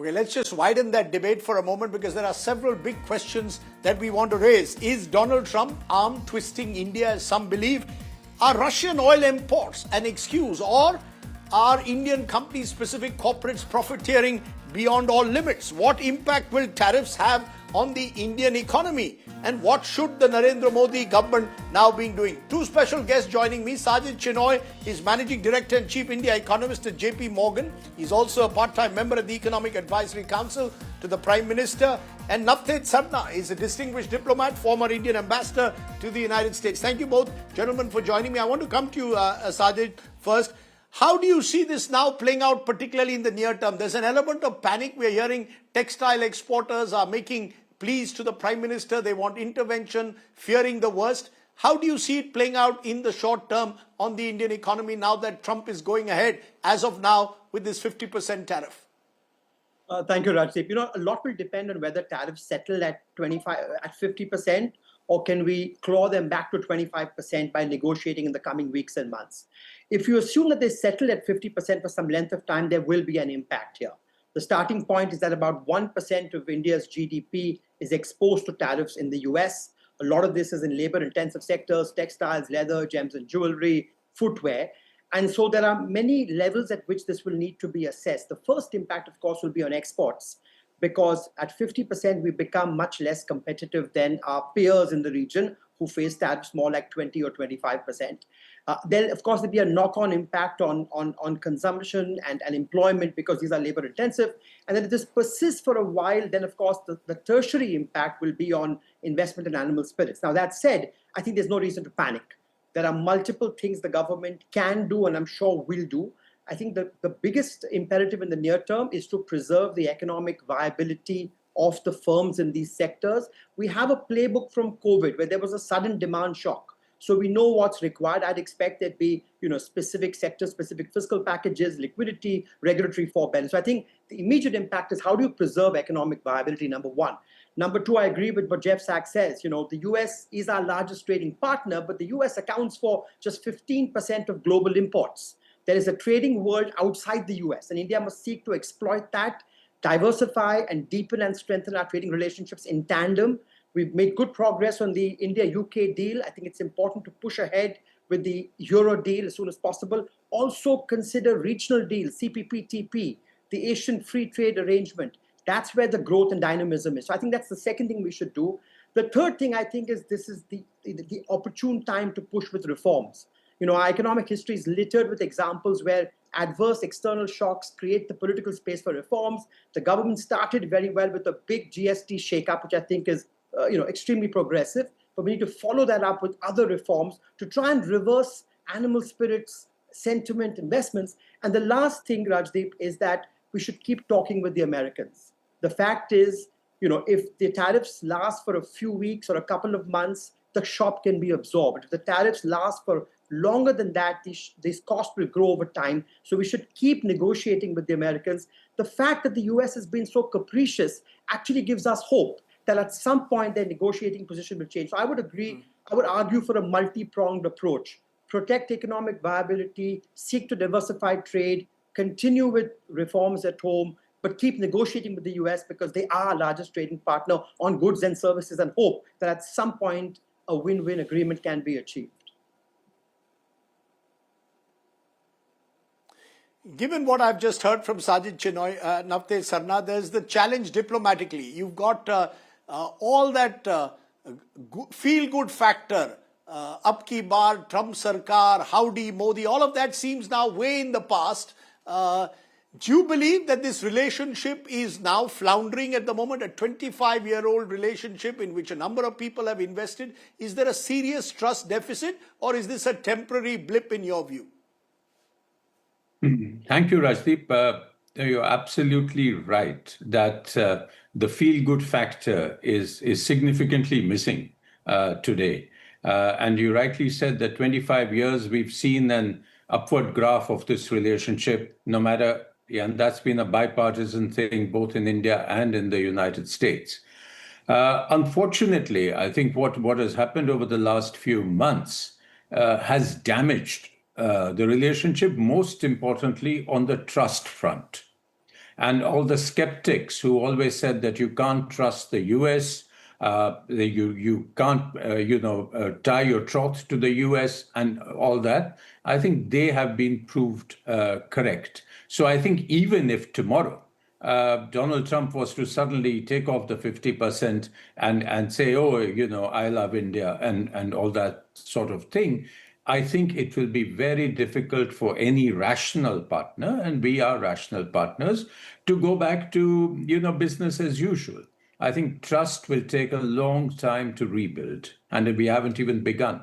Okay, let's just widen that debate for a moment because there are several big questions that we want to raise. Is Donald Trump arm twisting India, as some believe? Are Russian oil imports an excuse, or are Indian company-specific corporates profiteering beyond all limits? What impact will tariffs have on the Indian economy? And what should the Narendra Modi government now be doing? Two special guests joining me. Sajid Chinoy is Managing Director and Chief India Economist at JP Morgan. He's also a part-time member of the Economic Advisory Council to the Prime Minister. And Navteej Sarna is a distinguished diplomat, former Indian ambassador to the United States. Thank you both, gentlemen, for joining me. I want to come to you, Sajid, first. How do you see this now playing out, particularly in the near term? There's an element of panic. We're hearing textile exporters are making pleas to the Prime Minister. They want intervention, fearing the worst. How do you see it playing out in the short term on the Indian economy now that Trump is going ahead, as of now, with this 50% tariff? Thank you, Rajdeep. A lot will depend on whether tariffs settle at 50%, or can we claw them back to 25% by negotiating in the coming weeks and months. If you assume that they settle at 50% for some length of time, there will be an impact here. The starting point is that about 1% of India's GDP is exposed to tariffs in the US. A lot of this is in labor-intensive sectors, textiles, leather, gems and jewellery, footwear. And so there are many levels at which this will need to be assessed. The first impact, of course, will be on exports, because at 50%, we become much less competitive than our peers in the region who face tariffs more like 20 or 25%. Then, of course, there'll be a knock-on impact on consumption and employment, because these are labor-intensive. And then if this persists for a while, then, of course, the tertiary impact will be on investment in animal spirits. Now, that said, I think there's no reason to panic. There are multiple things the government can do, and I'm sure will do. I think the biggest imperative in the near term is to preserve the economic viability of the firms in these sectors. We have a playbook from COVID where there was a sudden demand shock. So we know what's required. I'd expect there'd be, specific sector, specific fiscal packages, liquidity, regulatory forbearance. So I think the immediate impact is, how do you preserve economic viability, number one. Number two, I agree with what Jeff Sachs says. The US is our largest trading partner, but the US accounts for just 15% of global imports. There is a trading world outside the US, and India must seek to exploit that, diversify and deepen and strengthen our trading relationships in tandem. We've made good progress on the India-UK deal. I think it's important to push ahead with the Euro deal as soon as possible. Also consider regional deals, CPTPP, the Asian Free Trade Arrangement. That's where the growth and dynamism is. So I think that's the second thing we should do. The third thing, I think, is this is the opportune time to push with reforms. Our economic history is littered with examples where adverse external shocks create the political space for reforms. The government started very well with a big GST shakeup, which I think is extremely progressive. But we need to follow that up with other reforms to try and reverse animal spirits, sentiment, investments. And the last thing, Rajdeep, is that we should keep talking with the Americans. The fact is, if the tariffs last for a few weeks or a couple of months, the shock can be absorbed. If the tariffs last for longer than that, these costs will grow over time. So we should keep negotiating with the Americans. The fact that the US has been so capricious actually gives us hope that at some point their negotiating position will change. So I would agree, I would argue for a multi-pronged approach. Protect economic viability, seek to diversify trade, continue with reforms at home, but keep negotiating with the US because they are our largest trading partner on goods and services, and hope that at some point a win-win agreement can be achieved. Given what I've just heard from Sajid Chinoy, Navteej Sarna, there's the challenge diplomatically. You've got all that feel-good factor, up ki bar, Trump Sarkar, howdy Modi, all of that seems now way in the past. Do you believe that this relationship is now floundering at the moment, a 25-year-old relationship in which a number of people have invested? Is there a serious trust deficit, or is this a temporary blip in your view? Thank you, Rajdeep. You're absolutely right that the feel-good factor is significantly missing today. And you rightly said that 25 years we've seen an upward graph of this relationship, and that's been a bipartisan thing both in India and in the United States. Unfortunately, I think what has happened over the last few months has damaged the relationship, most importantly on the trust front. And all the skeptics who always said that you can't trust the US, you can't tie your troth to the US and all that. I think they have been proved correct. So I think even if tomorrow Donald Trump was to suddenly take off the 50% and say, oh, I love India and all that sort of thing, I think it will be very difficult for any rational partner, and we are rational partners, to go back to, business as usual. I think trust will take a long time to rebuild, and we haven't even begun.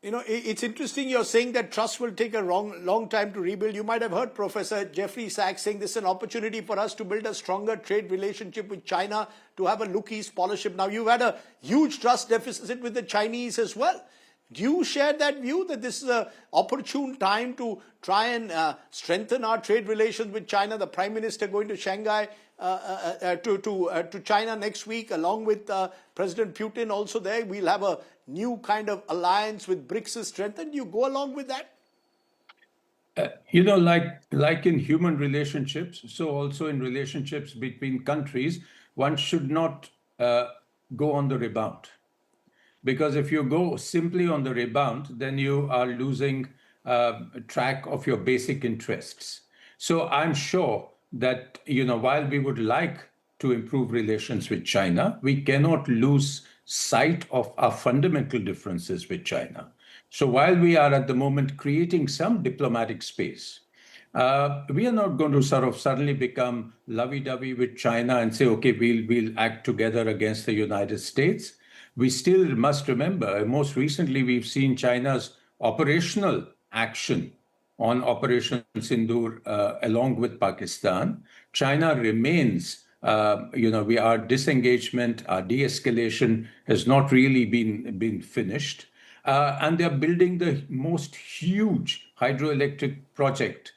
It's interesting you're saying that trust will take a long time to rebuild. You might have heard Professor Jeffrey Sachs saying this is an opportunity for us to build a stronger trade relationship with China, to have a look east policy. Now, you've had a huge trust deficit with the Chinese as well. Do you share that view that this is an opportune time to try and strengthen our trade relations with China? The Prime Minister going to Shanghai to China next week, along with President Putin also there. We'll have a new kind of alliance with BRICS is strengthened. You go along with that? Like in human relationships, so also in relationships between countries, one should not go on the rebound. Because if you go simply on the rebound, then you are losing track of your basic interests. So I'm sure that, while we would like to improve relations with China, we cannot lose sight of our fundamental differences with China. So while we are at the moment creating some diplomatic space, we are not going to sort of suddenly become lovey-dovey with China and say, okay, we'll act together against the United States. We still must remember, most recently, we've seen China's operational action on Operation Sindoor along with Pakistan. China remains, our disengagement, our de-escalation has not really been finished. And they're building the most huge hydroelectric project,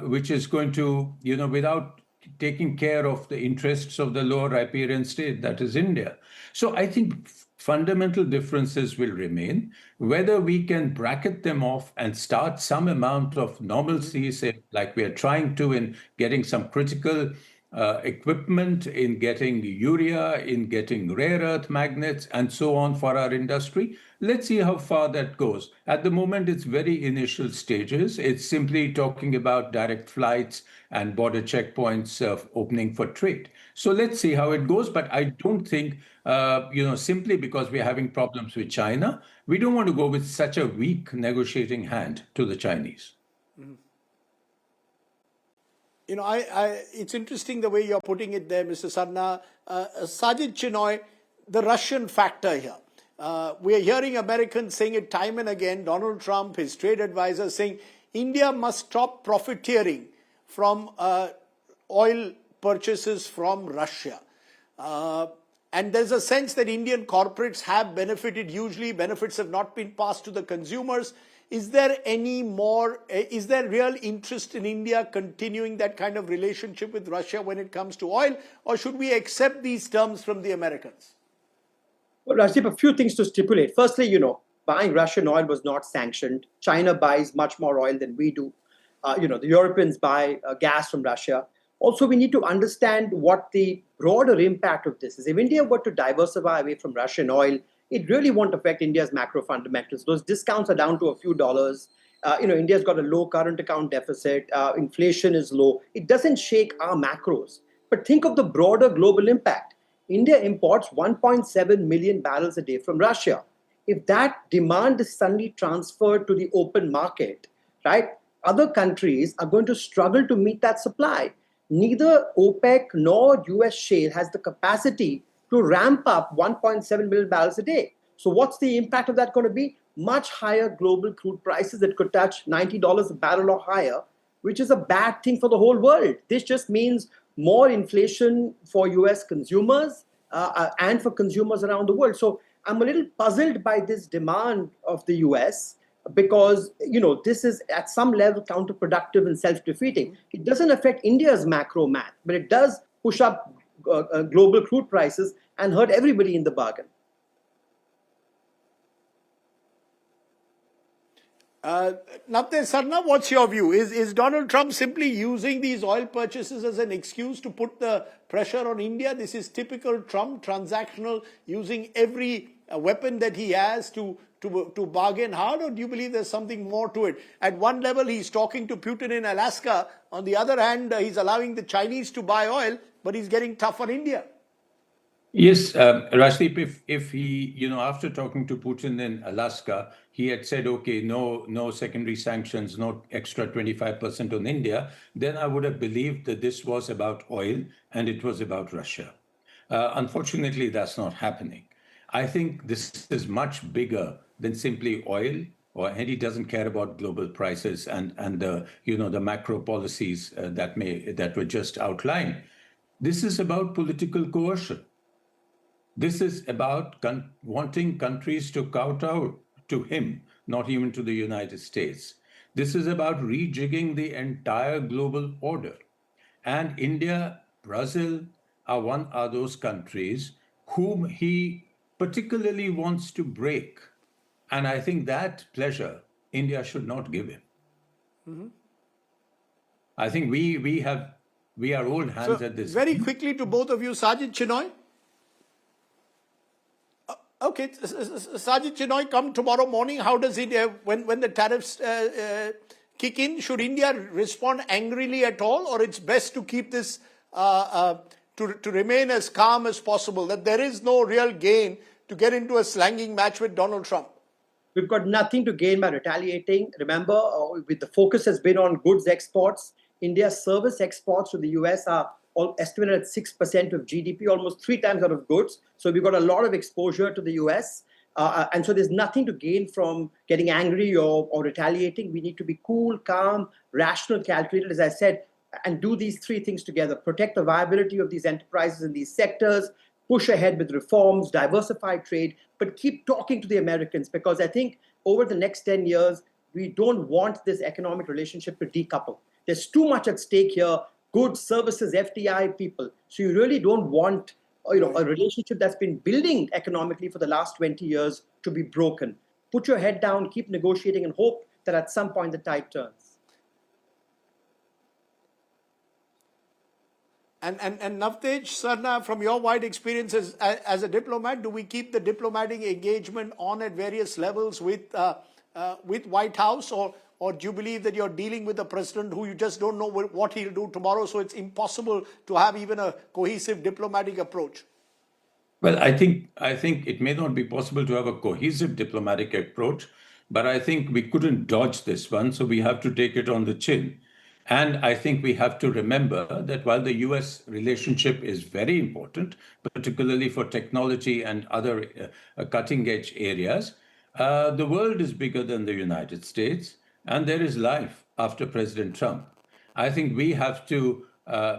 which is going to, without taking care of the interests of the lower riparian state, that is India. So I think fundamental differences will remain. Whether we can bracket them off and start some amount of normalcy, say, like we are trying to in getting some critical equipment, in getting urea, in getting rare earth magnets, and so on for our industry. Let's see how far that goes. At the moment, it's very initial stages. It's simply talking about direct flights and border checkpoints opening for trade. So let's see how it goes. But I don't think, simply because we're having problems with China, we don't want to go with such a weak negotiating hand to the Chinese. Mm-hmm. It's interesting the way you're putting it there, Mr. Sarna. Sajid Chinoy, the Russian factor here. We are hearing Americans saying it time and again. Donald Trump, his trade advisor, saying India must stop profiteering from oil purchases from Russia. And there's a sense that Indian corporates have benefited hugely. Benefits have not been passed to the consumers. Is there is there real interest in India continuing that kind of relationship with Russia when it comes to oil? Or should we accept these terms from the Americans? Well, Rajdeep, a few things to stipulate. Firstly, buying Russian oil was not sanctioned. China buys much more oil than we do. The Europeans buy gas from Russia. Also, we need to understand what the broader impact of this is. If India were to diversify away from Russian oil, it really won't affect India's macro fundamentals. Those discounts are down to a few dollars. India's got a low current account deficit. Inflation is low. It doesn't shake our macros. But think of the broader global impact. India imports 1.7 million barrels a day from Russia. If that demand is suddenly transferred to the open market, right, other countries are going to struggle to meet that supply. Neither OPEC nor US shale has the capacity to ramp up 1.7 million barrels a day. So what's the impact of that going to be? Much higher global crude prices that could touch $90 a barrel or higher, which is a bad thing for the whole world. This just means more inflation for US consumers and for consumers around the world. So I'm a little puzzled by this demand of the US because, this is at some level counterproductive and self-defeating. It doesn't affect India's macro math, but it does push up global crude prices and hurt everybody in the bargain. Navtesh Sarna, what's your view? Is Donald Trump simply using these oil purchases as an excuse to put the pressure on India? This is typical Trump, transactional, using every weapon that he has to bargain hard, or do you believe there's something more to it? At one level, he's talking to Putin in Alaska. On the other hand, he's allowing the Chinese to buy oil, but he's getting tough on India. Yes, Rajdeep, if he, after talking to Putin in Alaska, he had said, okay, no secondary sanctions, no extra 25% on India, then I would have believed that this was about oil and it was about Russia. Unfortunately, that's not happening. I think this is much bigger than simply oil, and he doesn't care about global prices and the the macro policies that were just outlined. This is about political coercion. This is about wanting countries to kowtow to him, not even to the United States. This is about rejigging the entire global order. And India, Brazil are those countries whom he particularly wants to break. And I think that pleasure India should not give him. Mm-hmm. I think we are old hands at this. Very quickly to both of you, Sajid Chinoy. Okay, Sajid Chinoy, come tomorrow morning. How does it, when the tariffs kick in, should India respond angrily at all, or it's best to keep this, to remain as calm as possible, that there is no real gain to get into a slanging match with Donald Trump? We've got nothing to gain by retaliating. Remember, with the focus has been on goods exports. India's service exports to the US are all estimated at 6% of GDP, almost 3 times out of goods. So we've got a lot of exposure to the US. And so there's nothing to gain from getting angry or retaliating. We need to be cool, calm, rational, calculated, as I said, and do these 3 things together. Protect the viability of these enterprises in these sectors, push ahead with reforms, diversify trade, but keep talking to the Americans, because I think over the next 10 years, we don't want this economic relationship to decouple. There's too much at stake here. Goods, services, FDI, people. So you really don't want a relationship that's been building economically for the last 20 years to be broken. Put your head down, keep negotiating, and hope that at some point the tide turns. And Navtesh Sarna, from your wide experience as a diplomat, do we keep the diplomatic engagement on at various levels with White House, or do you believe that you're dealing with a president who you just don't know what he'll do tomorrow, so it's impossible to have even a cohesive diplomatic approach? Well, I think it may not be possible to have a cohesive diplomatic approach, but I think we couldn't dodge this one, so we have to take it on the chin. And I think we have to remember that while the US relationship is very important, particularly for technology and other cutting edge areas, the world is bigger than the United States, and there is life after President Trump. I think we have to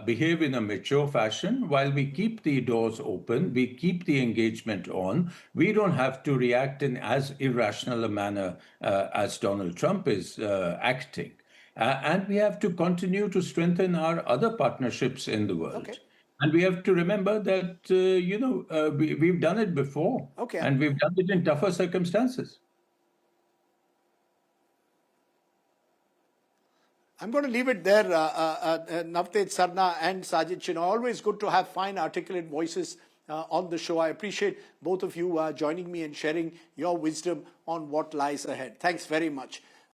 behave in a mature fashion while we keep the doors open, we keep the engagement on. We don't have to react in as irrational a manner as Donald Trump is acting. And we have to continue to strengthen our other partnerships in the world. Okay. And we have to remember that, we've done it before. Okay. And we've done it in tougher circumstances. I'm going to leave it there, Navtesh Sarna and Sajid Chinoy. Always good to have fine, articulate voices on the show. I appreciate both of you joining me and sharing your wisdom on what lies ahead. Thanks very much.